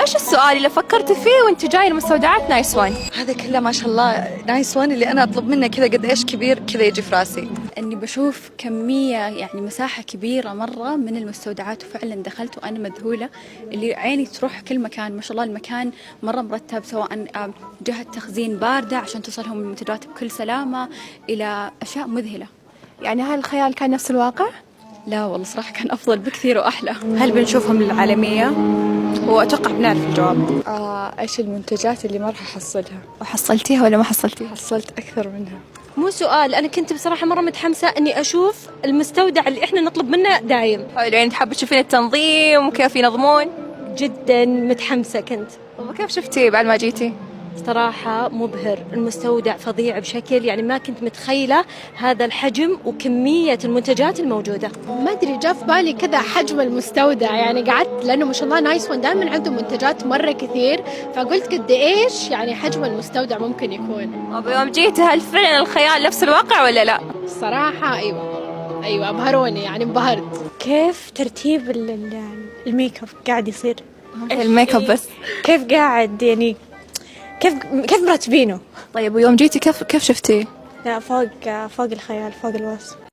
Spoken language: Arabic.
ايش السؤال اللي فكرت فيه وانت جاي المستودعات نايس وان؟ هذا كله ما شاء الله نايس وان، اللي أنا أطلب منه كذا قد إيش كبير كذا يجي في راسي. اني بشوف كمية يعني مساحة كبيرة مرة من المستودعات، وفعلا دخلت وانا مذهولة، اللي عيني تروح كل مكان. ما شاء الله المكان مرة مرتب، سواء جهة تخزين باردة عشان توصلهم المنتجات بكل سلامة، الى اشياء مذهلة. يعني هل الخيال كان نفس الواقع؟ لا والله صراحة كان افضل بكثير واحلى. هل بنشوفهم للعالمية؟ وأتوقع بنعرف الجواب. إيش المنتجات اللي ما راح أحصلها؟ وحصلتيها ولا ما حصلتيها؟ حصلت أكثر منها. مو سؤال، أنا كنت بصراحة مرة متحمسة إني أشوف المستودع اللي إحنا نطلب منه دايم. حلو، يعني تحب تشوفين التنظيم وكيف ينظمون؟ جدا متحمسة كنت. وكيف شفتيه بعد ما جيتي؟ صراحة مبهر، المستودع فظيع بشكل يعني ما كنت متخيلة هذا الحجم وكمية المنتجات الموجودة. ما أدري، جاء في بالي كذا حجم المستودع، يعني قعدت لأنه ما شاء الله نايس وان دائما عندهم منتجات مرة كثير، فقلت قد إيش يعني حجم المستودع ممكن يكون. طب يوم جيتي هل فعلا الخيال نفس الواقع ولا لا؟ الصراحة أيوة أبهروني، يعني انبهرت. كيف ترتيب الميك اب قاعد يصير؟ الميك اب بس؟ كيف قاعد يعني كيف مرتبينه؟ طيب ويوم جيتي كيف شفتيه؟ لا، فوق الخيال، فوق الوصف.